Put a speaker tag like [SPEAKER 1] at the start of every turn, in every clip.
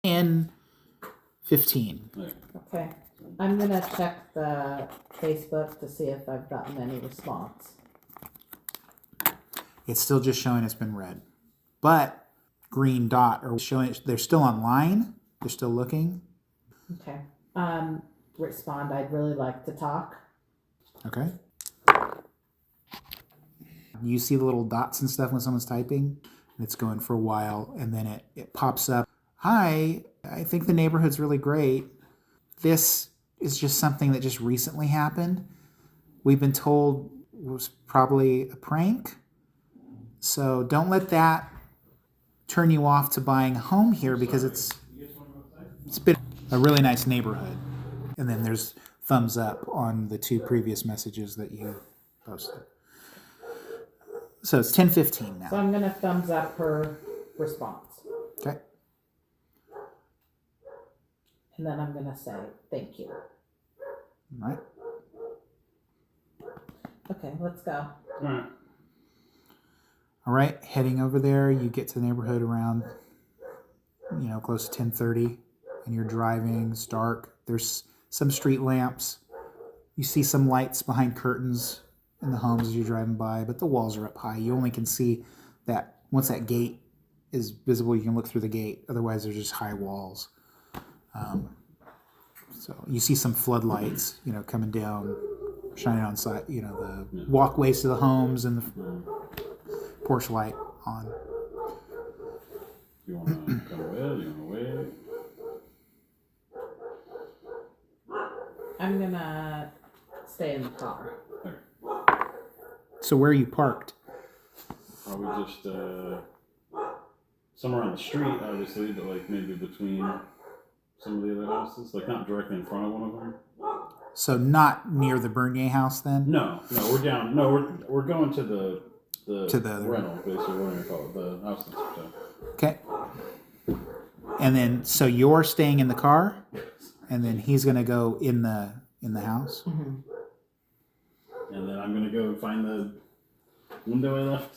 [SPEAKER 1] and 15.
[SPEAKER 2] Okay. I'm going to check the Facebook to see if I've gotten any response.
[SPEAKER 1] It's still just showing it's been read. But green dot are showing they're still online. They're still looking.
[SPEAKER 2] Okay. Respond, I'd really like to talk.
[SPEAKER 1] Okay. You see the little dots and stuff when someone's typing? It's going for a while, and then it pops up. Hi, I think the neighborhood's really great. This is just something that just recently happened. We've been told it was probably a prank. So don't let that turn you off to buying a home here, because it's been a really nice neighborhood. And then there's thumbs up on the 2 previous messages that you posted. So it's 10:15 now.
[SPEAKER 2] So I'm going to thumbs up her response.
[SPEAKER 1] Okay.
[SPEAKER 2] And then I'm going to say thank you.
[SPEAKER 1] All right.
[SPEAKER 2] Okay, let's go.
[SPEAKER 3] All right.
[SPEAKER 1] All right, heading over there, you get to the neighborhood around, close to 10:30, and you're driving. It's dark. There's some street lamps. You see some lights behind curtains in the homes as you're driving by, but the walls are up high. You only can see that once that gate is visible, you can look through the gate. Otherwise, there's just high walls. So you see some floodlights, coming down, shining on side, the walkways to the homes and the porch light on.
[SPEAKER 3] You want to come with? You want to wait?
[SPEAKER 2] I'm going to stay in the car.
[SPEAKER 3] Okay.
[SPEAKER 1] So where are you parked?
[SPEAKER 3] Probably just somewhere on the street, obviously, but like maybe between some of the other houses, like not directly in front of one of them.
[SPEAKER 1] So not near the Bernier house then?
[SPEAKER 3] No, we're down. No, we're going to the rental, basically, what do you call it? The house that's for sale.
[SPEAKER 1] Okay. And then, so you're staying in the car, and then he's going to go in the house?
[SPEAKER 2] Mm-hmm.
[SPEAKER 3] And then I'm gonna go find the window I left.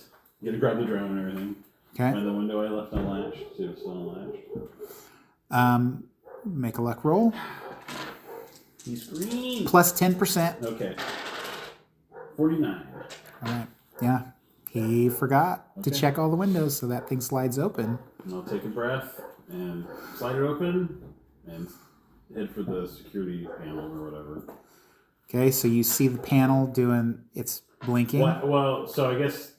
[SPEAKER 3] Grab the drone and everything.
[SPEAKER 1] Okay.
[SPEAKER 3] Find the window I left unlatched. See if it's still unlatched.
[SPEAKER 1] Make a luck roll.
[SPEAKER 3] He's green.
[SPEAKER 1] Plus 10%.
[SPEAKER 3] Okay. 49.
[SPEAKER 1] All right. Yeah. He forgot to check all the windows, so that thing slides open.
[SPEAKER 3] And I'll take a breath and slide it open and head for the security panel or whatever.
[SPEAKER 1] Okay, so you see the panel it's blinking.
[SPEAKER 3] Well, so I guess,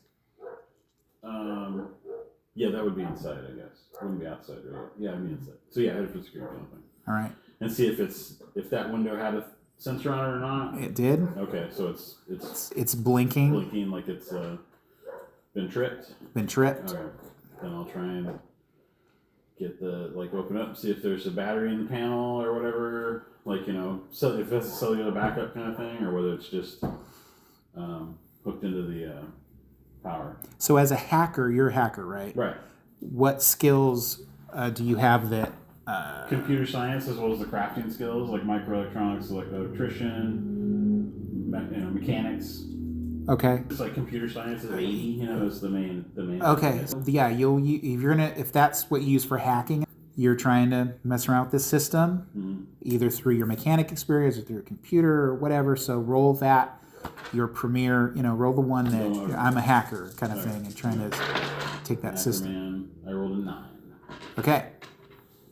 [SPEAKER 3] yeah, that would be inside, I guess. It wouldn't be outside, right? Yeah, it'd be inside. So yeah, head for the security panel thing.
[SPEAKER 1] All right.
[SPEAKER 3] And see if that window had a sensor on it or not.
[SPEAKER 1] It did.
[SPEAKER 3] Okay, so
[SPEAKER 1] It's blinking.
[SPEAKER 3] Blinking like it's been tripped.
[SPEAKER 1] Been tripped.
[SPEAKER 3] Okay. Then I'll try and get open up, see if there's a battery in the panel or whatever. So if that's a cellular backup kind of thing, or whether it's just hooked into the power.
[SPEAKER 1] So as a hacker, you're a hacker, right?
[SPEAKER 3] Right.
[SPEAKER 1] What skills do you have that...
[SPEAKER 3] Computer science as well as the crafting skills, like microelectronics, like electrician, mechanics.
[SPEAKER 1] Okay.
[SPEAKER 3] It's like computer science is 80, is the main.
[SPEAKER 1] Okay. Yeah, if that's what you use for hacking, you're trying to mess around with this system, either through your mechanic experience or through your computer or whatever. So roll that, your premier, roll the one that I'm a hacker kind of thing, and trying to take that system.
[SPEAKER 3] Man, I rolled a 9.
[SPEAKER 1] Okay.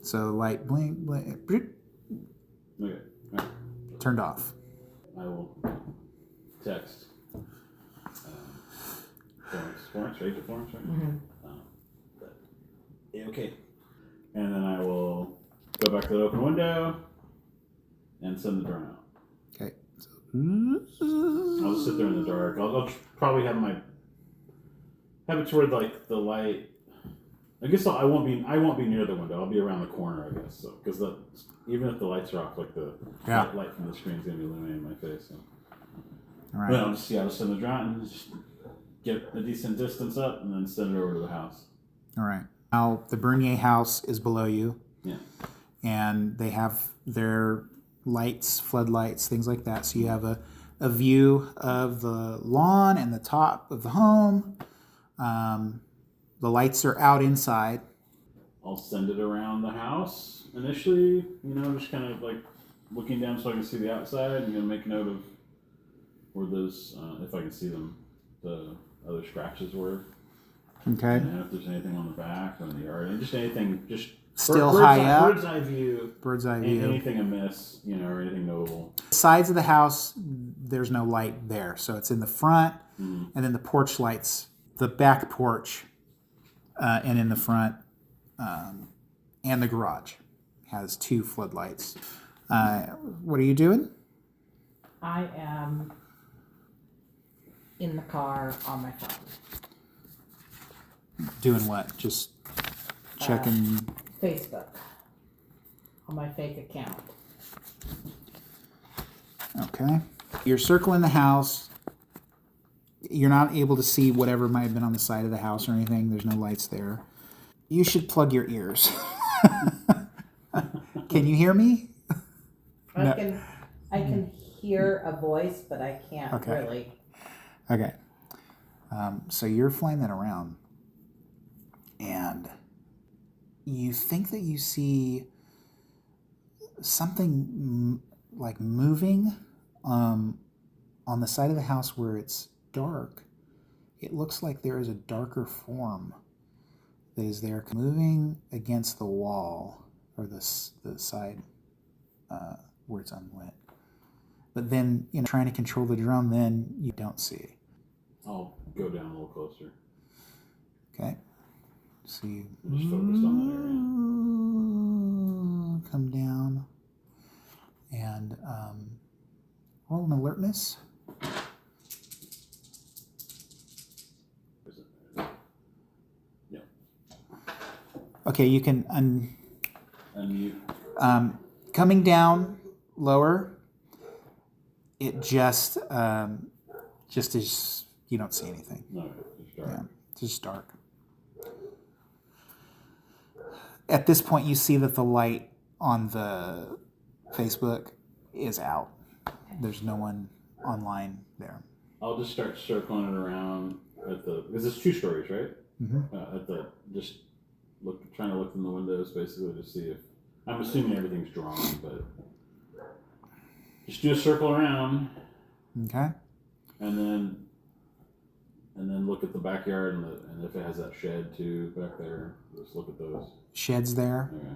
[SPEAKER 1] So light blink, blink.
[SPEAKER 3] Okay. Right.
[SPEAKER 1] Turned off.
[SPEAKER 3] I will text. Florence, right? To Florence, right?
[SPEAKER 2] Mm-hmm.
[SPEAKER 3] Yeah, okay. And then I will go back to the open window and send the drone out.
[SPEAKER 1] Okay.
[SPEAKER 3] I'll just sit there in the dark. I'll probably have it toward the light. I guess I won't be near the window. I'll be around the corner, I guess. So because even if the lights are off, the light from the screen is gonna be illuminating my face. So.
[SPEAKER 1] All right.
[SPEAKER 3] But I'll just send the drone and just get a decent distance up and then send it over to the house.
[SPEAKER 1] All right. Now, the Bernier house is below you.
[SPEAKER 3] Yeah.
[SPEAKER 1] And they have their lights, floodlights, things like that. So you have a view of the lawn and the top of the home. The lights are out inside.
[SPEAKER 3] I'll send it around the house initially. You know, just kind of like looking down so I can see the outside. I'm gonna make note of where those, if I can see them, the other scratches were.
[SPEAKER 1] Okay.
[SPEAKER 3] And if there's anything on the back or in the yard, and just anything, just
[SPEAKER 1] Still
[SPEAKER 3] bird's
[SPEAKER 1] high
[SPEAKER 3] eye,
[SPEAKER 1] up.
[SPEAKER 3] bird's eye view.
[SPEAKER 1] Bird's eye
[SPEAKER 3] Anything,
[SPEAKER 1] view.
[SPEAKER 3] anything amiss, you know, or anything notable.
[SPEAKER 1] Sides of the house, there's no light there. So it's in the front,
[SPEAKER 3] Mm-hmm.
[SPEAKER 1] and then the porch lights, the back porch, and in the front, and the garage has 2 floodlights. What are you doing?
[SPEAKER 2] I am in the car on my phone.
[SPEAKER 1] Doing what? Just checking.
[SPEAKER 2] Facebook. On my fake account.
[SPEAKER 1] Okay. You're circling the house. You're not able to see whatever might have been on the side of the house or anything. There's no lights there. You should plug your ears. Can you hear me? No.
[SPEAKER 2] I can hear a voice, but I can't
[SPEAKER 1] Okay.
[SPEAKER 2] really.
[SPEAKER 1] Okay. So you're flying that around, and you think that you see something like moving on the side of the house where it's dark. It looks like there is a darker form that is there moving against the wall or the side where it's unlit. But then, you know, trying to control the drone, then you don't see.
[SPEAKER 3] I'll go down a little closer.
[SPEAKER 1] Okay. So you
[SPEAKER 3] I'm just focused on that area.
[SPEAKER 1] come down and roll an alertness.
[SPEAKER 3] Is it? Yeah.
[SPEAKER 1] Okay, you can
[SPEAKER 3] And you.
[SPEAKER 1] coming down lower. It just is, you don't see anything.
[SPEAKER 3] No, it's dark.
[SPEAKER 1] Yeah, it's just dark. At this point, you see that the light on the Facebook is out. There's no one online there.
[SPEAKER 3] I'll just start circling it around because it's 2 stories, right?
[SPEAKER 1] Mm-hmm.
[SPEAKER 3] Just trying to look in the windows basically to see if, I'm assuming everything's drawn, but just do a circle around
[SPEAKER 1] Okay.
[SPEAKER 3] and then look at the backyard and if it has that shed too back there, just look at those.
[SPEAKER 1] Shed's there.
[SPEAKER 3] Okay.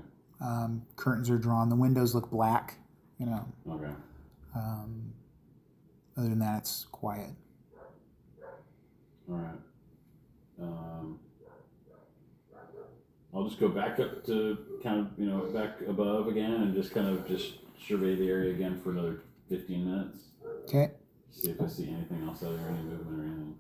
[SPEAKER 1] Curtains are drawn. The windows look black. You know.
[SPEAKER 3] Okay.
[SPEAKER 1] Other than that, it's quiet.
[SPEAKER 3] All right. I'll just go back up to kind of, back above again and just kind of just survey the area again for another 15 minutes.
[SPEAKER 1] Okay.
[SPEAKER 3] See if I see anything else out there, any movement or anything.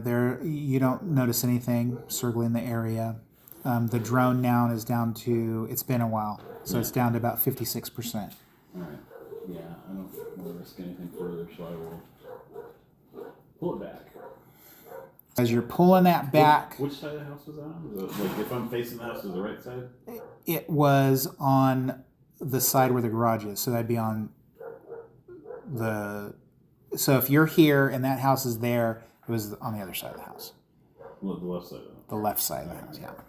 [SPEAKER 1] There you don't notice anything circling the area. The drone now is down to, it's been a while, so it's down to about 56%.
[SPEAKER 3] All right. Yeah, I don't want to risk anything further, so I will pull it back.
[SPEAKER 1] As you're pulling that back,
[SPEAKER 3] Which side of the house was that on? Was it, like, if I'm facing the house, is the right side?
[SPEAKER 1] it was on the side where the garage is, so that'd be on so if you're here and that house is there, it was on the other side of the house.
[SPEAKER 3] The left side of
[SPEAKER 1] The left side of the house, yeah.
[SPEAKER 3] it.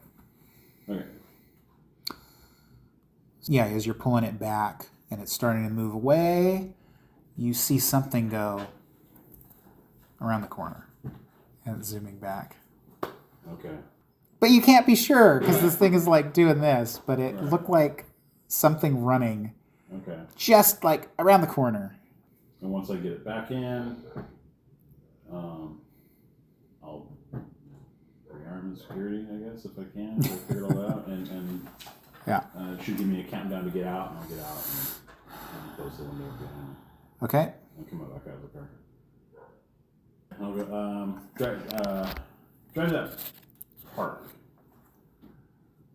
[SPEAKER 3] Okay.
[SPEAKER 1] Yeah, as you're pulling it back and it's starting to move away, you see something go around the corner and it's zooming back.
[SPEAKER 3] Okay.
[SPEAKER 1] But you can't be sure because this thing is like doing this, but it
[SPEAKER 3] Right.
[SPEAKER 1] looked like something running
[SPEAKER 3] Okay.
[SPEAKER 1] just like around the corner.
[SPEAKER 3] And once I get it back in, I'll rearm in security, I guess, if I can, to figure it all out. And
[SPEAKER 1] Yeah.
[SPEAKER 3] it should give me a countdown to get out, and I'll get out and close the window again.
[SPEAKER 1] Okay.
[SPEAKER 3] And come back out of the car. I'll go, drive that park.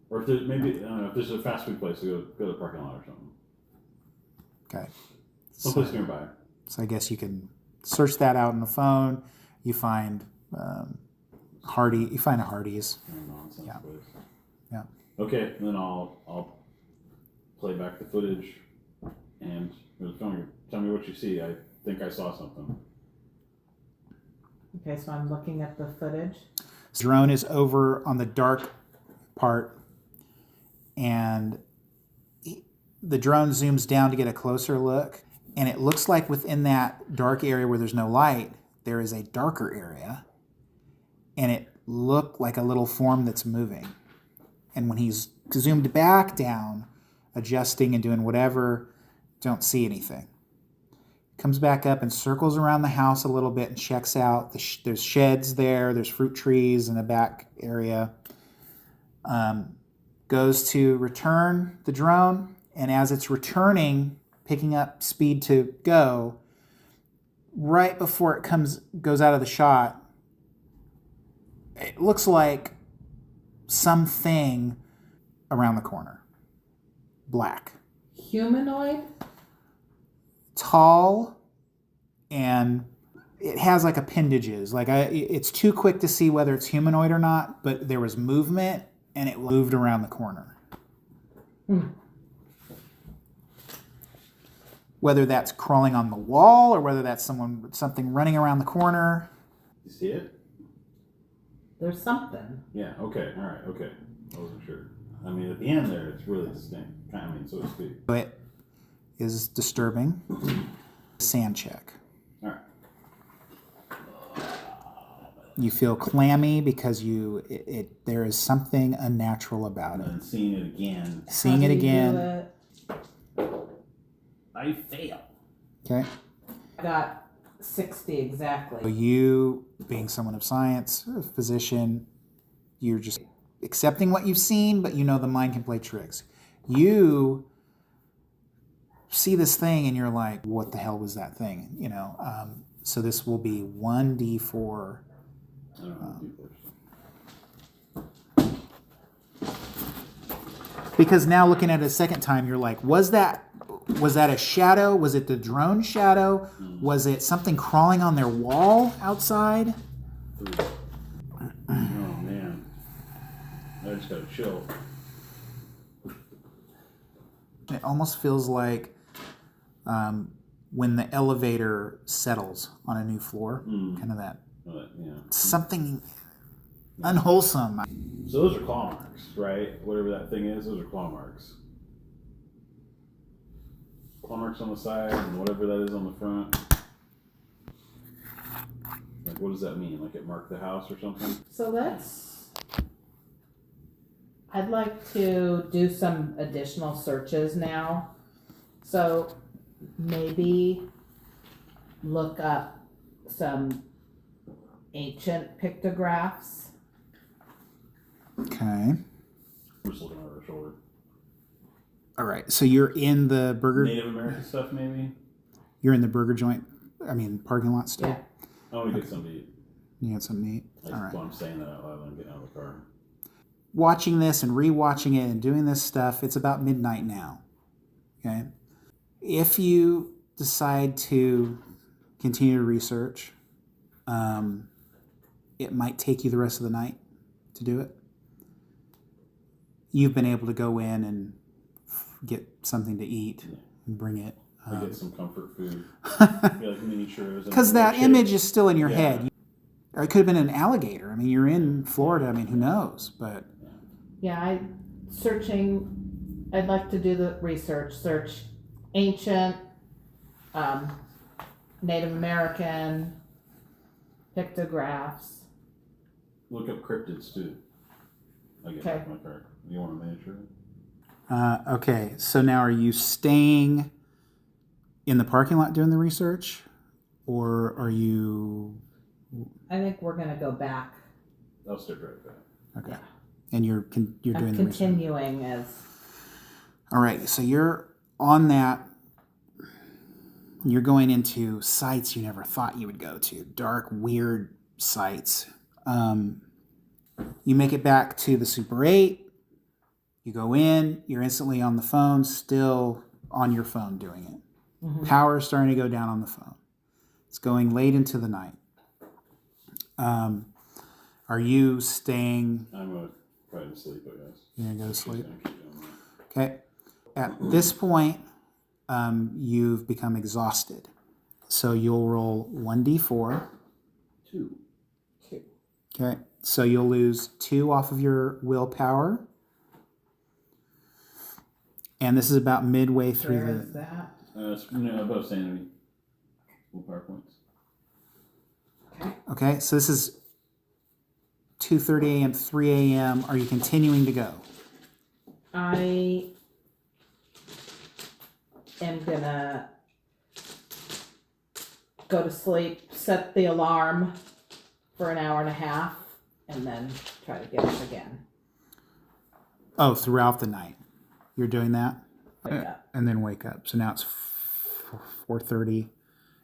[SPEAKER 3] Or if there's maybe, I don't know, if there's a fast food place, go to the parking lot or something.
[SPEAKER 1] Okay.
[SPEAKER 3] Someplace nearby.
[SPEAKER 1] So I guess you can search that out on the phone. You find You find a Hardee's.
[SPEAKER 3] Nonsense
[SPEAKER 1] Yeah.
[SPEAKER 3] place.
[SPEAKER 1] Yeah.
[SPEAKER 3] Okay, then I'll play back the footage and tell me what you see. I think I saw something.
[SPEAKER 2] Okay, so I'm looking at the footage.
[SPEAKER 1] Drone is over on the dark part and the drone zooms down to get a closer look, and it looks like within that dark area where there's no light, there is a darker area, and it looked like a little form that's moving. And when he's zoomed back down, adjusting and doing whatever, don't see anything. Comes back up and circles around the house a little bit and checks out. There's sheds there, there's fruit trees in the back area. Goes to return the drone, and as it's returning, picking up speed to go, right before it goes out of the shot, it looks like something around the corner. Black.
[SPEAKER 2] Humanoid?
[SPEAKER 1] Tall, and it has like appendages. It's too quick to see whether it's humanoid or not, but there was movement, and it moved around the corner. Whether that's crawling on the wall or whether that's something running around the corner.
[SPEAKER 3] You see it?
[SPEAKER 2] There's something.
[SPEAKER 3] Yeah. Okay. All right. Okay. I wasn't sure. I mean, at the end there, it's really distinct. I mean, so to speak.
[SPEAKER 1] It is disturbing. Sand check.
[SPEAKER 3] All right.
[SPEAKER 1] You feel clammy because there is something unnatural about it.
[SPEAKER 3] And seeing it again.
[SPEAKER 1] Seeing
[SPEAKER 2] How
[SPEAKER 1] it
[SPEAKER 2] do you do
[SPEAKER 1] again.
[SPEAKER 2] it?
[SPEAKER 3] I fail.
[SPEAKER 1] Okay.
[SPEAKER 2] I got 60 exactly.
[SPEAKER 1] So you, being someone of science, a physician, you're just accepting what you've seen, but you know the mind can play tricks. You see this thing and you're like, what the hell was that thing? So this will be 1d4.
[SPEAKER 3] I don't know.
[SPEAKER 1] Because now looking at it a second time, you're like, was that a shadow? Was it the drone shadow? Was it something crawling on their wall outside?
[SPEAKER 3] Oh man, I just got a chill.
[SPEAKER 1] It almost feels like when the elevator settles on a new floor, kind of that
[SPEAKER 3] Yeah.
[SPEAKER 1] something unwholesome.
[SPEAKER 3] So those are claw marks, right? Whatever that thing is, those are claw marks. Claw marks on the side and whatever that is on the front. Like, what does that mean? Like it marked the house or something?
[SPEAKER 2] So I'd like to do some additional searches now. So maybe look up some ancient pictographs.
[SPEAKER 1] Okay.
[SPEAKER 3] I'm just looking over her shoulder.
[SPEAKER 1] All right. So you're in the burger.
[SPEAKER 3] Native American stuff, maybe?
[SPEAKER 1] You're in the burger joint. Parking lot still.
[SPEAKER 2] Yeah.
[SPEAKER 3] I want to get something to eat.
[SPEAKER 1] You had something to eat.
[SPEAKER 3] That's
[SPEAKER 1] All right.
[SPEAKER 3] why I'm saying that out loud when I'm getting out of the car.
[SPEAKER 1] Watching this and rewatching it and doing this stuff, it's about midnight now. Okay. If you decide to continue to research, it might take you the rest of the night to do it. You've been able to go in and get something to eat and bring it.
[SPEAKER 3] I get some comfort food. Like mini churros.
[SPEAKER 1] Because that image is still in your
[SPEAKER 3] Yeah.
[SPEAKER 1] head. Or it could have been an alligator. I mean, you're in Florida. I mean, who knows? But
[SPEAKER 2] Yeah, I'd like to do the research, search ancient, Native American pictographs.
[SPEAKER 3] Look up cryptids too. I get
[SPEAKER 2] Okay.
[SPEAKER 3] back my car. You want a miniature?
[SPEAKER 1] okay. So now, are you staying in the parking lot doing the research, or are you?
[SPEAKER 2] I think we're gonna go back.
[SPEAKER 3] I'll stick right back.
[SPEAKER 1] Okay. And you're doing
[SPEAKER 2] I'm
[SPEAKER 1] the research.
[SPEAKER 2] continuing as
[SPEAKER 1] All right. So you're on that. You're going into sites you never thought you would go to. Dark, weird sites. You make it back to the Super 8. You go in. You're instantly on the phone, still on your phone doing it. Power is starting to go down on the phone. It's going late into the night. Are you staying?
[SPEAKER 3] I'm going to try to sleep, I guess.
[SPEAKER 1] You're going to go to sleep?
[SPEAKER 3] Just gonna keep doing that.
[SPEAKER 1] Okay. At this point, you've become exhausted. So you'll roll 1d4.
[SPEAKER 3] 2.
[SPEAKER 1] Okay. So you'll lose 2 off of your willpower. And this is about midway through
[SPEAKER 2] Where is that?
[SPEAKER 3] It's above Sanity. Full PowerPoints.
[SPEAKER 1] Okay, so this is 2:30 a.m., 3 a.m. Are you continuing to go?
[SPEAKER 2] I am gonna go to sleep, set the alarm for an hour and a half, and then try to get up again.
[SPEAKER 1] Oh, throughout the night. You're doing that?
[SPEAKER 2] Wake up.
[SPEAKER 1] And then wake up. So now it's 4:30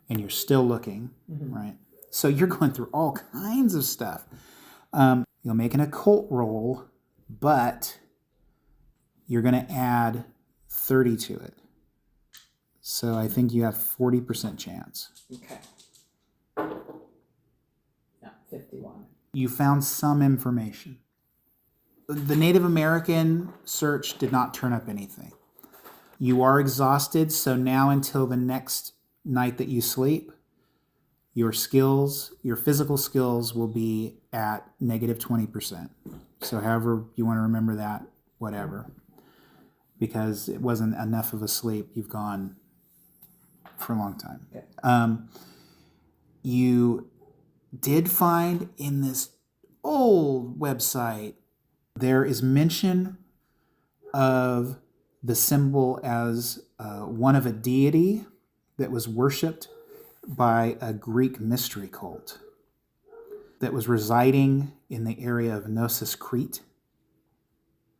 [SPEAKER 1] and you're still looking, right? So you're going through all kinds of stuff. You'll make an occult roll, but you're going to add 30 to it. So I think you have 40% chance.
[SPEAKER 2] Okay. Yeah, 51.
[SPEAKER 1] You found some information. The Native American search did not turn up anything. You are exhausted, so now until the next night that you sleep, your skills, your physical skills will be at negative 20%. So however you want to remember that, whatever. Because it wasn't enough of a sleep. You've gone for a long time.
[SPEAKER 2] Okay.
[SPEAKER 1] You did find in this old website, there is mention of the symbol as one of a deity that was worshipped by a Greek mystery cult that was residing in the area of Knossos, Crete.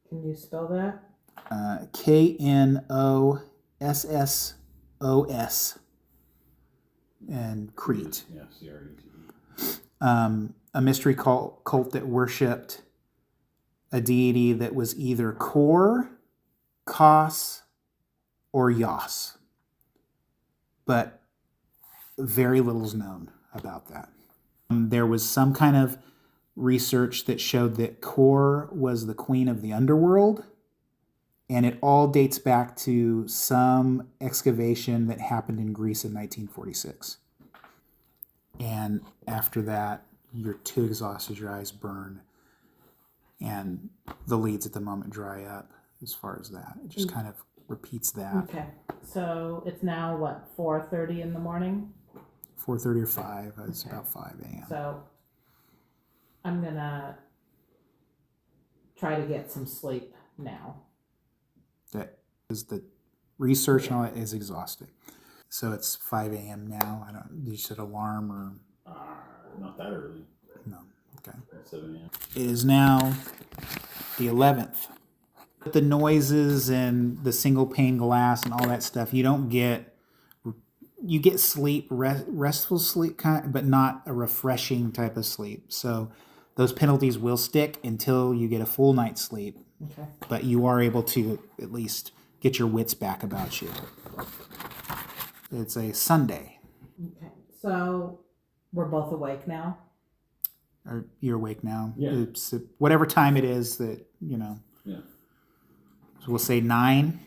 [SPEAKER 2] Can you spell that?
[SPEAKER 1] Knossos and Crete.
[SPEAKER 3] Yeah, CRETE.
[SPEAKER 1] A mystery cult that worshipped a deity that was either Kor, Kos, or Yos. But very little is known about that. There was some kind of research that showed that Kor was the queen of the underworld, and it all dates back to some excavation that happened in Greece in 1946. And after that, you're too exhausted, your eyes burn, and the leads at the moment dry up as far as that. It just kind of repeats that.
[SPEAKER 2] Okay. So it's now what, 4:30 in the morning?
[SPEAKER 1] 4:30 or 5. It's
[SPEAKER 2] Okay.
[SPEAKER 1] about 5 a.m.
[SPEAKER 2] So I'm gonna try to get some sleep now.
[SPEAKER 1] That is the research and all that is exhausting. So it's 5 a.m. now. I don't. You said alarm or
[SPEAKER 3] Not that early.
[SPEAKER 1] no? Okay.
[SPEAKER 3] 7 a.m.
[SPEAKER 1] It is now the 11th. The noises and the single pane glass and all that stuff. You don't get. You get sleep, restful sleep, but not a refreshing type of sleep. So those penalties will stick until you get a full night's sleep.
[SPEAKER 2] Okay.
[SPEAKER 1] But you are able to at least get your wits back about you. It's a Sunday.
[SPEAKER 2] Okay. So we're both awake now.
[SPEAKER 1] Or you're awake now.
[SPEAKER 3] Yeah.
[SPEAKER 1] It's whatever time it is that, you know.
[SPEAKER 3] Yeah.
[SPEAKER 1] So we'll say 9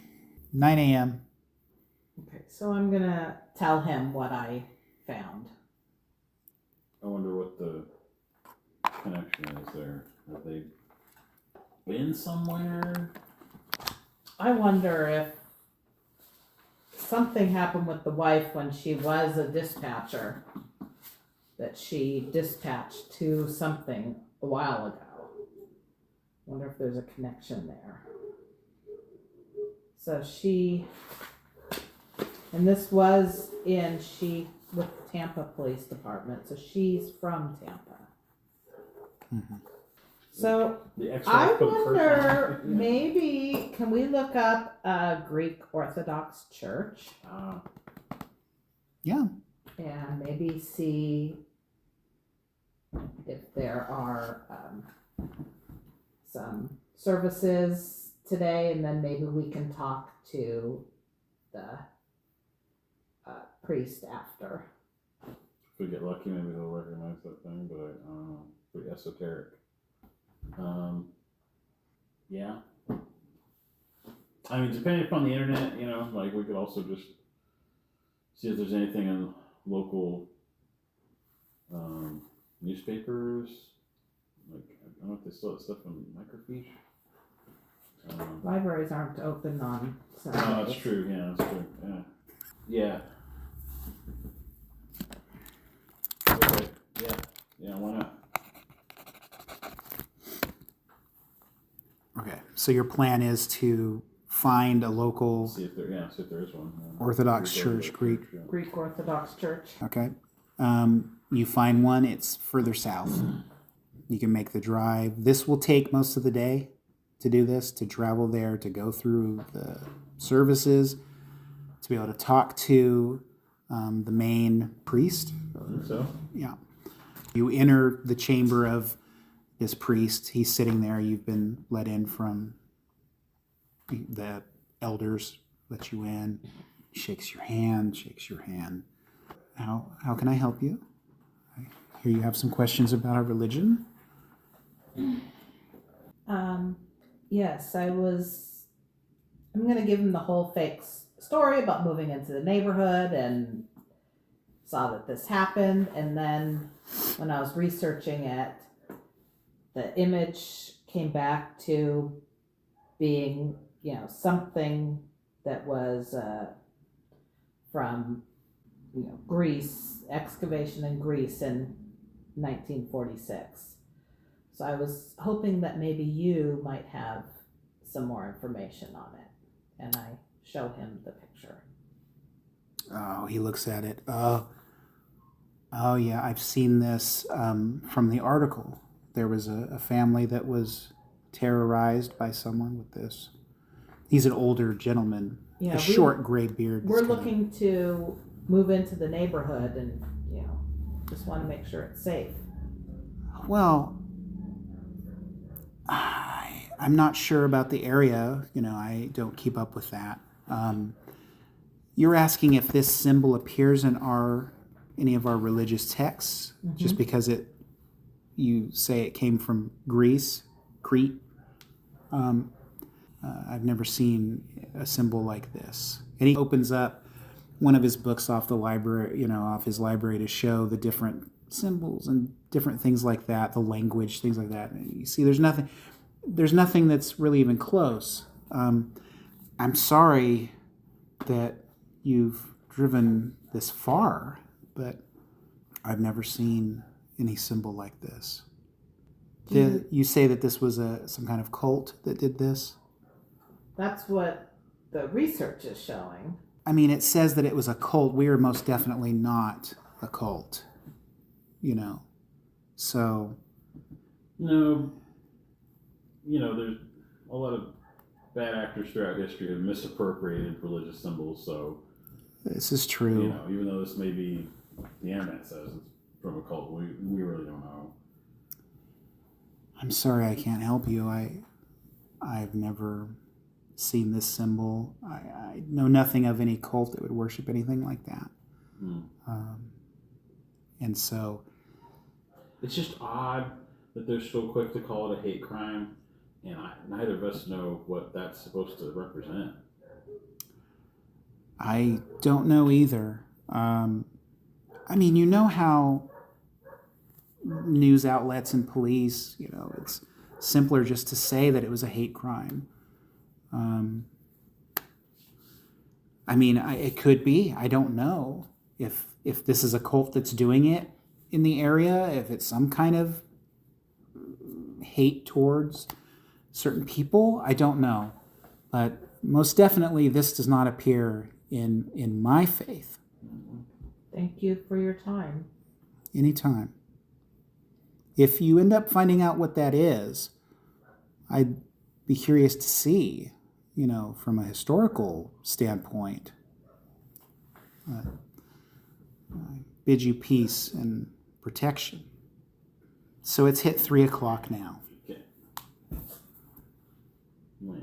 [SPEAKER 1] a.m.
[SPEAKER 2] Okay. So I'm gonna tell him what I found.
[SPEAKER 3] I wonder what the connection is there. Have they been somewhere?
[SPEAKER 2] I wonder if something happened with the wife when she was a dispatcher, that she dispatched to something a while ago. Wonder if there's a connection there. So she, and this was with Tampa Police Department, so she's from Tampa.
[SPEAKER 1] Mm-hmm.
[SPEAKER 2] So
[SPEAKER 3] The
[SPEAKER 2] I
[SPEAKER 3] extract of
[SPEAKER 2] wonder,
[SPEAKER 3] person?
[SPEAKER 2] maybe, can we look up a Greek Orthodox church
[SPEAKER 1] Yeah.
[SPEAKER 2] and maybe see if there are some services today, and then maybe we can talk to the priest after.
[SPEAKER 3] If we get lucky, maybe they'll recognize that thing, but I don't know. Pretty esoteric. Yeah. I mean, depending upon the internet, you know, like we could also just see if there's anything in local newspapers. Like, I don't know if they still have stuff on microfiche.
[SPEAKER 2] Libraries aren't open on
[SPEAKER 3] No,
[SPEAKER 2] Sundays.
[SPEAKER 3] that's true. Yeah, that's true. Yeah. Okay. Yeah. Yeah. Why not?
[SPEAKER 1] Okay, so your plan is to find a local
[SPEAKER 3] See if there is one.
[SPEAKER 1] Orthodox church, Greek.
[SPEAKER 3] Yeah.
[SPEAKER 2] Greek Orthodox Church.
[SPEAKER 1] Okay. You find one, it's further south. You can make the drive. This will take most of the day to do this, to travel there, to go through the services, to be able to talk to the main priest.
[SPEAKER 3] I think so.
[SPEAKER 1] Yeah. You enter the chamber of this priest. He's sitting there. You've been let in from the elders, let you in. Shakes your hand. How can I help you? I hear you have some questions about our religion.
[SPEAKER 2] Yes, I'm gonna give him the whole fake story about moving into the neighborhood and saw that this happened. And then when I was researching it, the image came back to being, something that was from, Greece, excavation in Greece in 1946. So I was hoping that maybe you might have some more information on it. And I show him the picture.
[SPEAKER 1] Oh, he looks at it. Oh, yeah, I've seen this from the article. There was a family that was terrorized by someone with this. He's an older gentleman,
[SPEAKER 2] Yeah,
[SPEAKER 1] a short gray beard.
[SPEAKER 2] We're
[SPEAKER 1] that's kinda-
[SPEAKER 2] looking to move into the neighborhood and, just want to make sure it's safe.
[SPEAKER 1] Well, I'm not sure about the area. I don't keep up with that. You're asking if this symbol appears in any of our religious texts, just because you say it came from Greece, Crete. I've never seen a symbol like this. And he opens up one of his books off the library, off his library, to show the different symbols and different things like that, the language, things like that. And you see, there's nothing that's really even close. I'm sorry that you've driven this far, but I've never seen any symbol like this. You say that this was some kind of cult that did this?
[SPEAKER 2] That's what the research is showing.
[SPEAKER 1] I mean, it says that it was a cult. We are most definitely not a cult, So,
[SPEAKER 3] No. There's a lot of bad actors throughout history have misappropriated religious symbols. So,
[SPEAKER 1] this is true.
[SPEAKER 3] even though this may be the internet says it's from a cult, we really don't know.
[SPEAKER 1] I'm sorry I can't help you. I've never seen this symbol. I know nothing of any cult that would worship anything like that. And so,
[SPEAKER 3] It's just odd that they're so quick to call it a hate crime, and neither of us know what that's supposed to represent.
[SPEAKER 1] I don't know either. I mean, how news outlets and police, it's simpler just to say that it was a hate crime. I mean, it could be. I don't know if this is a cult that's doing it in the area, if it's some kind of hate towards certain people. I don't know. But most definitely, this does not appear in my faith.
[SPEAKER 2] Thank you for your time.
[SPEAKER 1] Anytime. If you end up finding out what that is, I'd be curious to see, from a historical standpoint. I bid you peace and protection. So it's hit 3:00 now.
[SPEAKER 3] Okay. Well,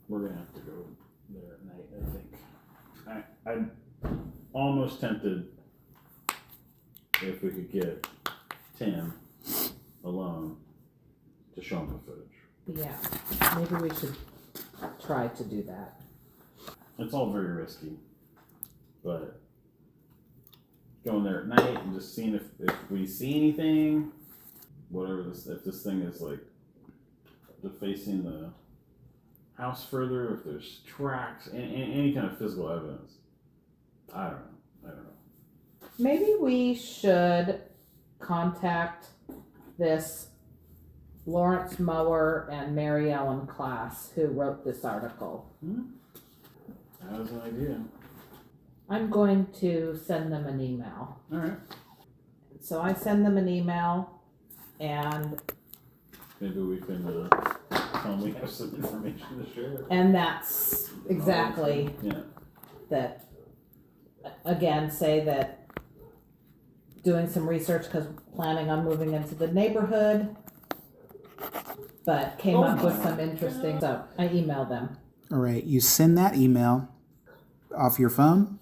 [SPEAKER 3] we're gonna have to go there at night, I think. I'm almost tempted if we could get Tim alone to show him the footage.
[SPEAKER 2] Yeah, maybe we should try to do that.
[SPEAKER 3] It's all very risky, but going there at night and just seeing if we see anything, whatever if this thing is like defacing the house further, if there's tracks, any kind of physical evidence. I don't know.
[SPEAKER 2] Maybe we should contact this Lawrence Mower and Mary Ellen Class who wrote this article.
[SPEAKER 3] That was an idea.
[SPEAKER 2] I'm going to send them an email.
[SPEAKER 3] All right.
[SPEAKER 2] So I send them an email, and
[SPEAKER 3] Maybe we can tell them we have some information to share.
[SPEAKER 2] that's exactly
[SPEAKER 3] Yeah.
[SPEAKER 2] that. Again, say that doing some research because planning on moving into the neighborhood, but came up with some interesting. So I emailed them.
[SPEAKER 1] All right, you send that email off your phone.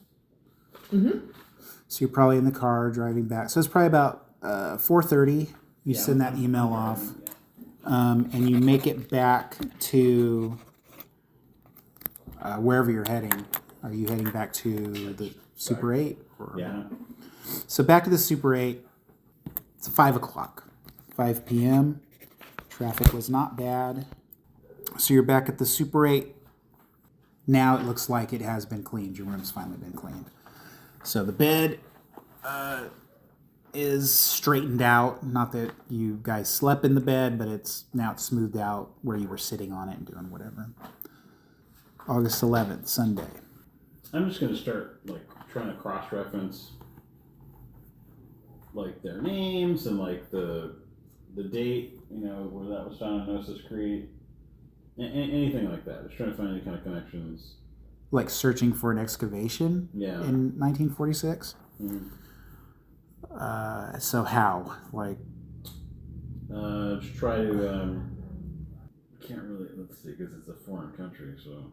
[SPEAKER 2] Mm-hmm.
[SPEAKER 1] So you're probably in the car driving back. So it's probably about 4:30. You
[SPEAKER 3] Yeah.
[SPEAKER 1] send that email off, and you make it back to wherever you're heading. Are you heading back to the Super 8? Or?
[SPEAKER 3] Yeah.
[SPEAKER 1] So back to the Super 8. It's 5 o'clock, 5 p.m. Traffic was not bad. So you're back at the Super 8. Now it looks like it has been cleaned. Your room's finally been cleaned. So the bed is straightened out. Not that you guys slept in the bed, but it's smoothed out where you were sitting on it and doing whatever. August 11th, Sunday.
[SPEAKER 3] I'm just gonna start like trying to cross-reference like their names and like the date, where that was found in Gnosis Crete. Anything like that. Just trying to find any kind of connections.
[SPEAKER 1] Like searching for an excavation
[SPEAKER 3] Yeah.
[SPEAKER 1] in 1946.
[SPEAKER 3] Mhm.
[SPEAKER 1] So how? Like,
[SPEAKER 3] Just try to. Can't really. Let's see, because it's a foreign country, so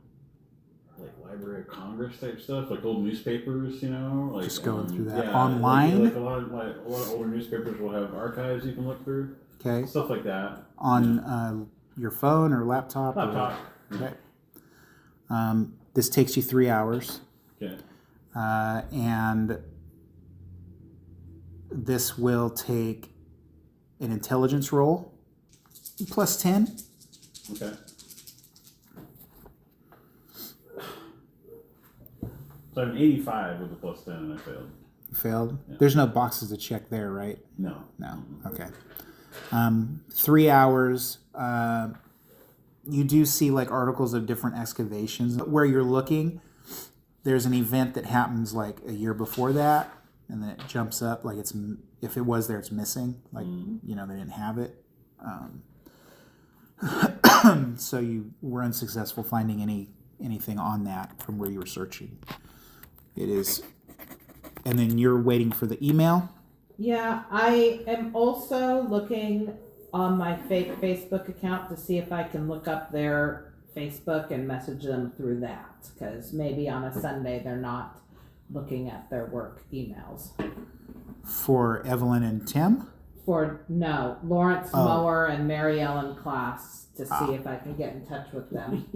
[SPEAKER 3] like Library of Congress type stuff, like old newspapers, like
[SPEAKER 1] Just going through that
[SPEAKER 3] yeah,
[SPEAKER 1] online?
[SPEAKER 3] Like a lot of older newspapers will have archives you can look through,
[SPEAKER 1] okay,
[SPEAKER 3] stuff like that.
[SPEAKER 1] on your phone or laptop? or-
[SPEAKER 3] Laptop.
[SPEAKER 1] okay. This takes you 3 hours,
[SPEAKER 3] Okay.
[SPEAKER 1] and this will take an intelligence roll plus 10.
[SPEAKER 3] Okay. So I'm 85 with a plus 10, and I failed.
[SPEAKER 1] You failed.
[SPEAKER 3] Yeah.
[SPEAKER 1] There's no boxes to check there, right?
[SPEAKER 3] No.
[SPEAKER 1] No. Okay. 3 hours. You do see like articles of different excavations where you're looking. There's an event that happens like a year before that, and then it jumps up like if it was there, it's missing. Like they didn't have it. So you were unsuccessful finding anything on that from where you were searching. It is, and then you're waiting for the email.
[SPEAKER 2] Yeah, I am also looking on my fake Facebook account to see if I can look up their Facebook and message them through that. Because maybe on a Sunday they're not looking at their work emails.
[SPEAKER 1] For Evelyn and Tim.
[SPEAKER 2] Lawrence
[SPEAKER 1] Oh.
[SPEAKER 2] Mower and Mary Ellen Class to see if I can get in touch with them.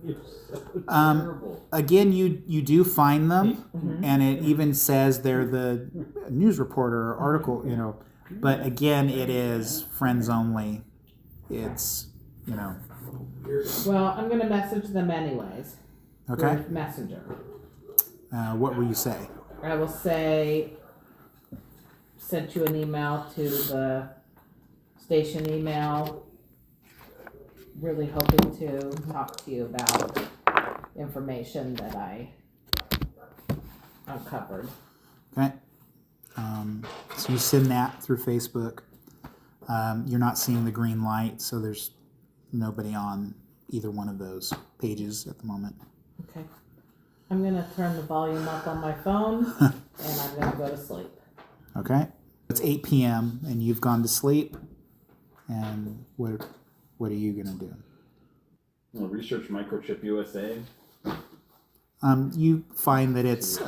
[SPEAKER 3] You're so
[SPEAKER 1] terrible. Again, you do find them,
[SPEAKER 2] Mhm.
[SPEAKER 1] and it even says they're the news reporter or article, But again, it is friends only. It's,
[SPEAKER 2] Well, I'm going to message them anyways.
[SPEAKER 1] okay.
[SPEAKER 2] Through Messenger.
[SPEAKER 1] What will you say?
[SPEAKER 2] I will say, sent you an email to the station email, really hoping to talk to you about information that I uncovered.
[SPEAKER 1] Okay. So you send that through Facebook. You're not seeing the green light, so there's nobody on either one of those pages at the moment.
[SPEAKER 2] Okay. I'm going to turn the volume up on my phone, and I'm going to go to sleep.
[SPEAKER 1] Okay. It's 8 p.m. and you've gone to sleep. And what are you gonna do?
[SPEAKER 3] Well, research Microchip USA.
[SPEAKER 1] You find that it's
[SPEAKER 3] News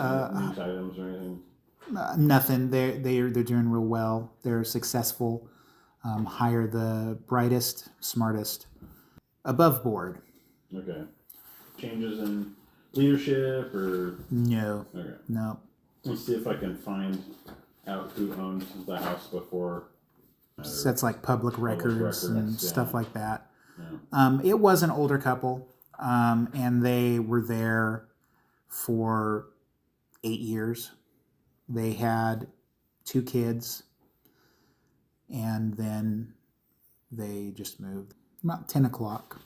[SPEAKER 3] items or anything.
[SPEAKER 1] nothing. They're doing real well. They're successful. Hire the brightest, smartest, above board.
[SPEAKER 3] Okay. Changes in leadership or
[SPEAKER 1] No,
[SPEAKER 3] okay.
[SPEAKER 1] no.
[SPEAKER 3] Let's see if I can find out who owned the house before.
[SPEAKER 1] So that's like public records and
[SPEAKER 3] records,
[SPEAKER 1] stuff
[SPEAKER 3] yeah.
[SPEAKER 1] like that.
[SPEAKER 3] Yeah.
[SPEAKER 1] It was an older couple, and they were there for 8 years. They had 2 kids, and then they just moved about 10 o'clock.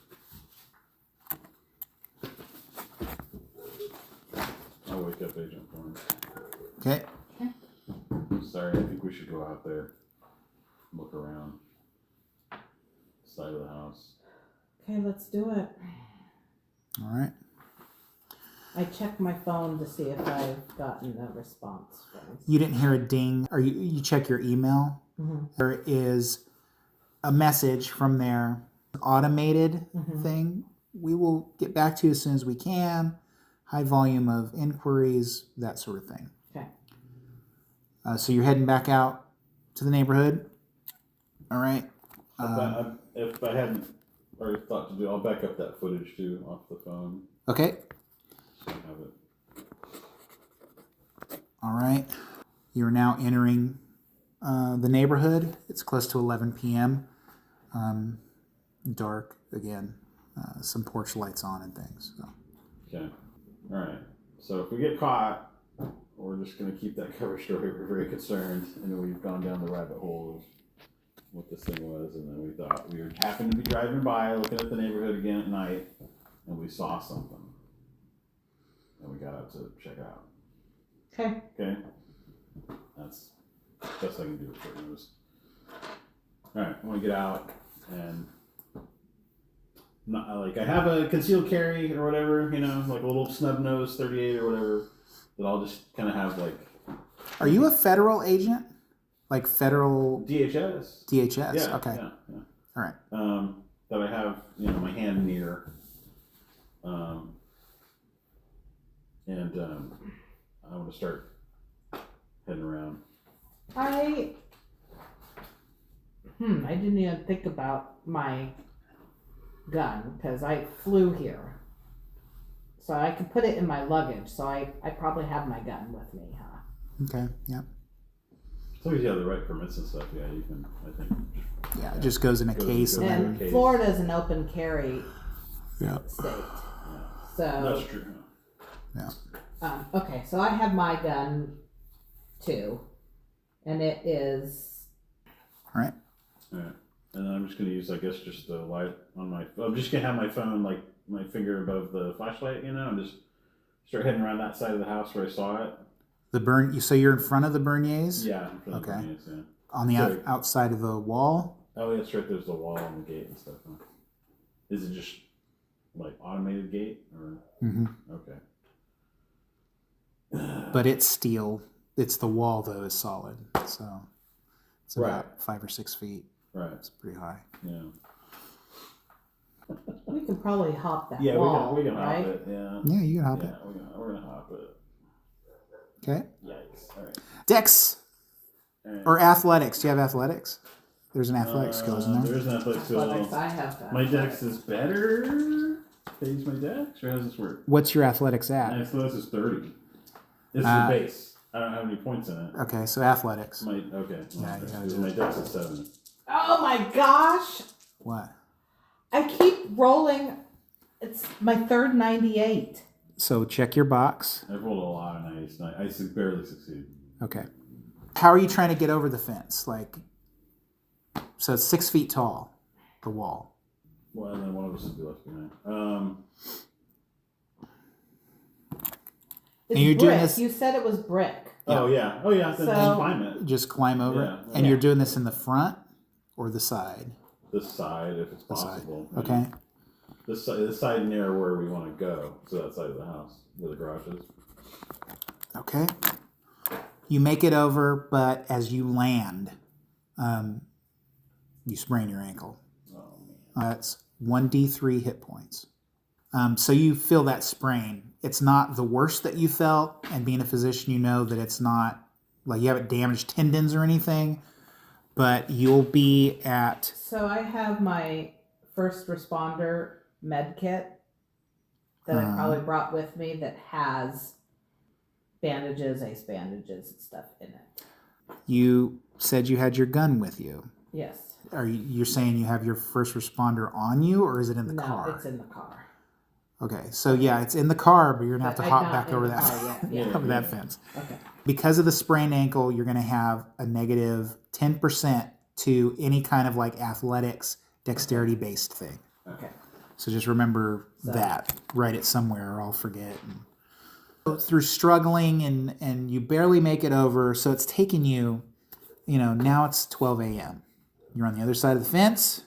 [SPEAKER 3] I'll wake up Agent Thorne.
[SPEAKER 1] Okay.
[SPEAKER 3] Sorry, I think we should go out there, look around, side of the house.
[SPEAKER 2] Okay, let's do it.
[SPEAKER 1] All right.
[SPEAKER 2] I checked my phone to see if I've gotten a response from.
[SPEAKER 1] You didn't hear a ding, or you check your email.
[SPEAKER 2] Mm-hmm.
[SPEAKER 1] There is a message from their automated thing. We will get back to you as soon as we can. High volume of inquiries, that sort of thing.
[SPEAKER 2] Okay.
[SPEAKER 1] So you're heading back out to the neighborhood. All right.
[SPEAKER 3] If I hadn't already thought to do, I'll back up that footage too off the phone.
[SPEAKER 1] Okay.
[SPEAKER 3] So I have it.
[SPEAKER 1] All right. You're now entering the neighborhood. It's close to 11 p.m. Dark again. Some porch lights on and things. So.
[SPEAKER 3] Okay. All right. So if we get caught, we're just going to keep that cover story. We're very concerned, and we've gone down the rabbit hole of what this thing was, and then we thought we happened to be driving by, looking at the neighborhood again at night, and we saw something, and we got out to check it out.
[SPEAKER 2] Okay.
[SPEAKER 3] Okay. That's best I can do with short notice. All right. I want to get out and. Not, like I have a concealed carry or whatever, you know, like a little snub nose 38 or whatever that I'll just kind of have like.
[SPEAKER 1] Are you a federal agent? Like federal
[SPEAKER 3] DHS?
[SPEAKER 1] DHS?
[SPEAKER 3] Yeah.
[SPEAKER 1] Okay.
[SPEAKER 3] Yeah.
[SPEAKER 1] All right.
[SPEAKER 3] That I have, you know, my hand near. And I want to start heading around.
[SPEAKER 2] I didn't even think about my gun because I flew here. So I could put it in my luggage. So I probably have my gun with me, huh?
[SPEAKER 1] Okay. Yeah.
[SPEAKER 3] As long as you have the right permits and stuff, yeah, you can, I think.
[SPEAKER 1] Yeah. It just goes in a
[SPEAKER 3] Goes-
[SPEAKER 1] case.
[SPEAKER 3] goes
[SPEAKER 1] And
[SPEAKER 3] in
[SPEAKER 1] then,
[SPEAKER 3] a case.
[SPEAKER 2] Florida's an open carry
[SPEAKER 1] yeah.
[SPEAKER 2] state.
[SPEAKER 3] Yeah.
[SPEAKER 2] So
[SPEAKER 3] That's true.
[SPEAKER 1] Yeah.
[SPEAKER 2] okay, so I have my gun too, and it is
[SPEAKER 1] All right.
[SPEAKER 3] All right. And then I'm just going to use, I guess, just the light on my. I'm just going to have my phone, like, my finger above the flashlight, you know, and just start heading around that side of the house where I saw it.
[SPEAKER 1] The so you're in front of the Berniers?
[SPEAKER 3] Yeah. in front of the
[SPEAKER 1] Okay.
[SPEAKER 3] Berniers, yeah.
[SPEAKER 1] On the
[SPEAKER 3] Sorry.
[SPEAKER 1] outside of the wall?
[SPEAKER 3] Oh, yeah, that's right. There's the wall and the gate and stuff. Huh? Is it just, like, automated gate? Or
[SPEAKER 1] Mm-hmm.
[SPEAKER 3] okay.
[SPEAKER 1] But it's steel. It's the wall, though, is solid. So it's about
[SPEAKER 3] Right.
[SPEAKER 1] 5 or 6 feet.
[SPEAKER 3] Right.
[SPEAKER 1] It's pretty high.
[SPEAKER 3] Yeah.
[SPEAKER 2] we can probably hop that
[SPEAKER 3] Yeah,
[SPEAKER 2] wall,
[SPEAKER 3] we can hop
[SPEAKER 2] right?
[SPEAKER 3] it. Yeah.
[SPEAKER 1] Yeah, you can hop
[SPEAKER 3] Yeah,
[SPEAKER 1] it.
[SPEAKER 3] we're gonna hop it.
[SPEAKER 1] Okay.
[SPEAKER 3] Yikes! All right.
[SPEAKER 1] Dex
[SPEAKER 3] All right.
[SPEAKER 1] or athletics. Do you have athletics? There's an athletic skill, isn't there?
[SPEAKER 3] There's an athletic skill.
[SPEAKER 2] Athletics, I have that.
[SPEAKER 3] My dex is better. Can I use my dex, or how does this work?
[SPEAKER 1] What's your athletics
[SPEAKER 3] My
[SPEAKER 1] at?
[SPEAKER 3] athletics is 30. This is the base. I don't have any points in it.
[SPEAKER 1] Okay, so athletics.
[SPEAKER 3] My okay.
[SPEAKER 1] Yeah, you gotta do
[SPEAKER 3] my
[SPEAKER 1] it.
[SPEAKER 3] dex is 7.
[SPEAKER 2] Oh my gosh!
[SPEAKER 1] What?
[SPEAKER 2] I keep rolling. It's my third 98.
[SPEAKER 1] So check your box.
[SPEAKER 3] I've rolled a lot of 90s. I barely succeed.
[SPEAKER 1] Okay. How are you trying to get over the fence? Like, so it's 6 feet tall, the wall.
[SPEAKER 3] Well, and then one of us would be left behind.
[SPEAKER 2] It's
[SPEAKER 1] And you're
[SPEAKER 2] brick.
[SPEAKER 1] doing this-
[SPEAKER 2] You said it was brick.
[SPEAKER 3] Oh yeah. Then
[SPEAKER 2] So-
[SPEAKER 3] just climb it.
[SPEAKER 1] Just climb over it.
[SPEAKER 3] Yeah.
[SPEAKER 1] And
[SPEAKER 2] Yeah.
[SPEAKER 1] you're doing this in the front or the side?
[SPEAKER 3] The side, if it's
[SPEAKER 1] The side.
[SPEAKER 3] possible.
[SPEAKER 1] Okay.
[SPEAKER 3] The side near where we want to go. So that side of the house where the garage is.
[SPEAKER 1] Okay. You make it over, but as you land, you sprain your ankle.
[SPEAKER 3] Oh man.
[SPEAKER 1] That's 1d3 hit points. So you feel that sprain. It's not the worst that you felt, and being a physician, you know that it's not like you haven't damaged tendons or anything, but you'll be at.
[SPEAKER 2] So I have my first responder med kit that I probably brought with me that has bandages, ace bandages, and stuff in it.
[SPEAKER 1] You said you had your gun with you.
[SPEAKER 2] Yes.
[SPEAKER 1] You're saying you have your first responder on you, or is it in the
[SPEAKER 2] No,
[SPEAKER 1] car?
[SPEAKER 2] it's in the car.
[SPEAKER 1] Okay, so yeah, it's in the car, but you're gonna have to
[SPEAKER 2] But
[SPEAKER 1] hop
[SPEAKER 2] not
[SPEAKER 1] back
[SPEAKER 2] in
[SPEAKER 1] over
[SPEAKER 2] the
[SPEAKER 1] that
[SPEAKER 2] car yet, yeah.
[SPEAKER 1] over that fence.
[SPEAKER 2] Okay.
[SPEAKER 1] Because of the sprained ankle, you're gonna have a negative 10% to any kind of like athletics, dexterity based thing.
[SPEAKER 2] Okay.
[SPEAKER 1] So just remember that. Write it somewhere, or I'll forget. Go through struggling, and you barely make it over. So it's taking you, now it's 12 a.m. You're on the other side of the fence.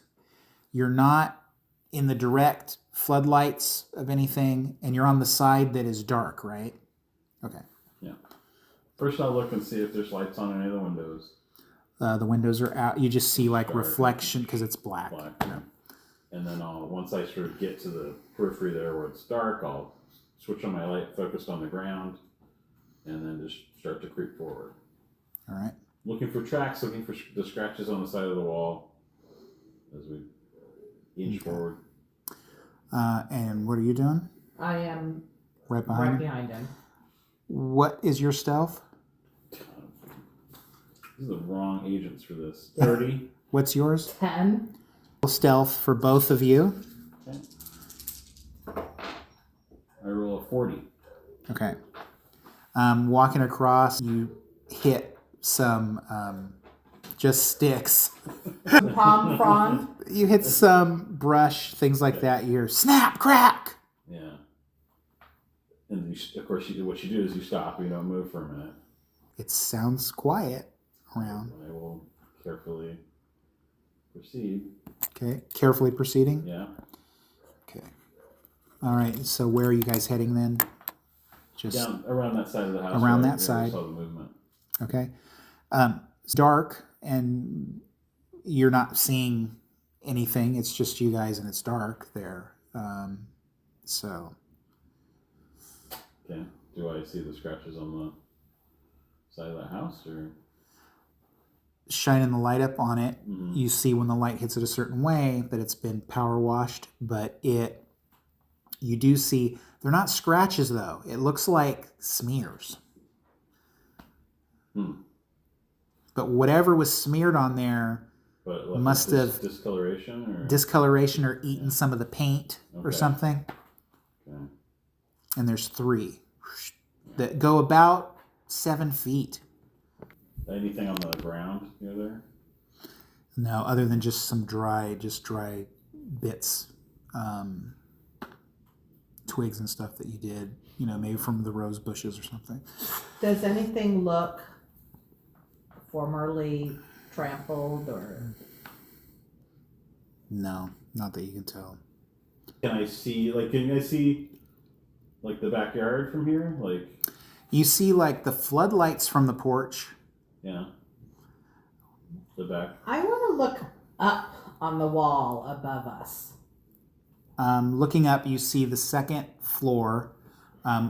[SPEAKER 1] You're not in the direct floodlights of anything, and you're on the side that is dark, right? Okay.
[SPEAKER 3] Yeah. First, I'll look and see if there's lights on any of the windows.
[SPEAKER 1] The windows are out. You just see like
[SPEAKER 3] Dark.
[SPEAKER 1] reflection because it's black.
[SPEAKER 3] Yeah. And then once I sort of get to the periphery there where it's dark, I'll switch on my light focused on the ground, and then just start to creep forward.
[SPEAKER 1] All right.
[SPEAKER 3] Looking for tracks, looking for the scratches on the side of the wall as we inch forward.
[SPEAKER 1] And what are you doing?
[SPEAKER 2] I am
[SPEAKER 1] Right
[SPEAKER 2] right
[SPEAKER 1] behind you?
[SPEAKER 2] behind him.
[SPEAKER 1] What is your stealth?
[SPEAKER 3] These are the wrong agents for this. 30.
[SPEAKER 1] What's yours?
[SPEAKER 2] 10.
[SPEAKER 1] Stealth for both of you.
[SPEAKER 3] Okay. I roll a 40.
[SPEAKER 1] Okay. Walking across, you hit some just sticks.
[SPEAKER 2] Palm frond.
[SPEAKER 1] You hit some brush, things like that. You hear snap, crack.
[SPEAKER 3] Yeah. And of course, what you do is you stop. You don't move for a minute.
[SPEAKER 1] It sounds quiet around.
[SPEAKER 3] I will carefully proceed.
[SPEAKER 1] Okay. Carefully proceeding.
[SPEAKER 3] Yeah.
[SPEAKER 1] Okay. All right. So where are you guys heading then? Just
[SPEAKER 3] Down around that side of the house.
[SPEAKER 1] Around
[SPEAKER 3] where
[SPEAKER 1] that
[SPEAKER 3] I
[SPEAKER 1] side.
[SPEAKER 3] saw the movement.
[SPEAKER 1] okay. It's dark and you're not seeing anything. It's just you guys and it's dark there. So
[SPEAKER 3] Okay. Do I see the scratches on the side of the house, or?
[SPEAKER 1] shining the light up on it,
[SPEAKER 3] Mhm.
[SPEAKER 1] you see when the light hits it a certain way that it's been power washed, but you do see they're not scratches though. It looks like smears.
[SPEAKER 3] Hmm.
[SPEAKER 1] But whatever was smeared on there,
[SPEAKER 3] But like
[SPEAKER 1] Must have-
[SPEAKER 3] discoloration, or?
[SPEAKER 1] discoloration or eaten some of the paint or
[SPEAKER 3] Okay.
[SPEAKER 1] something.
[SPEAKER 3] Okay.
[SPEAKER 1] And there's 3 that go about 7 feet.
[SPEAKER 3] Anything on the ground near there?
[SPEAKER 1] No, other than just some dry bits, twigs and stuff that you did, maybe from the rose bushes or something.
[SPEAKER 2] Does anything look formerly trampled or?
[SPEAKER 1] No, not that you can tell.
[SPEAKER 3] Can I see the backyard from here? Like,
[SPEAKER 1] You see like the floodlights from the porch.
[SPEAKER 3] yeah. The back.
[SPEAKER 2] I want to look up on the wall above us.
[SPEAKER 1] Looking up, you see the second floor.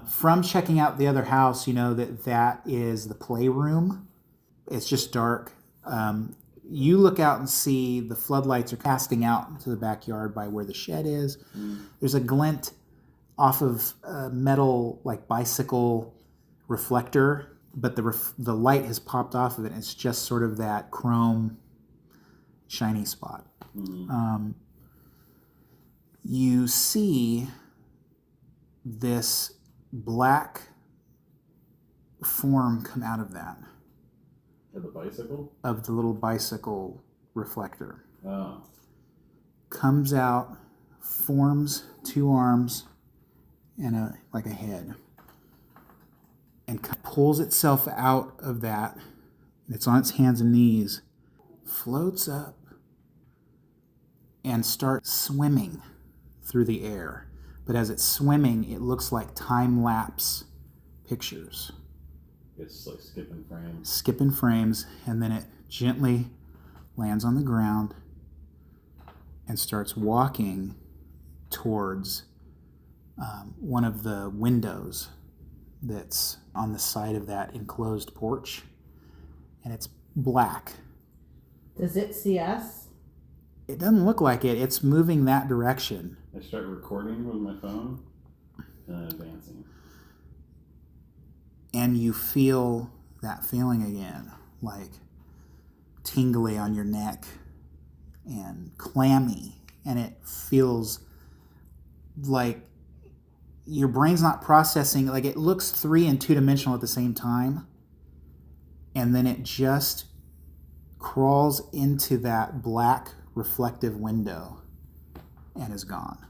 [SPEAKER 1] From checking out the other house, you know that is the playroom. It's just dark. You look out and see the floodlights are casting out into the backyard by where the shed is. There's a glint off of a metal like bicycle reflector, but the light has popped off of it. And it's just sort of that chrome shiny spot. You see this black form come out of that,
[SPEAKER 3] Of the bicycle?
[SPEAKER 1] of the little bicycle reflector.
[SPEAKER 3] Oh.
[SPEAKER 1] Comes out, forms 2 arms and like a head, and pulls itself out of that. It's on its hands and knees, floats up, and starts swimming through the air. But as it's swimming, it looks like time-lapse pictures.
[SPEAKER 3] It's like
[SPEAKER 1] Skipping frames, and then it gently lands on the ground and starts walking towards one of the windows that's on the side of that enclosed porch, and it's black.
[SPEAKER 2] Does it see us?
[SPEAKER 1] It doesn't look like it. It's moving that direction.
[SPEAKER 3] I start recording with my phone and advancing.
[SPEAKER 1] And you feel that feeling again, like tingly on your neck and clammy, and it feels like your brain's not processing. Like, it looks 3 and 2-dimensional at the same time, and then it just crawls into that black reflective window and is gone.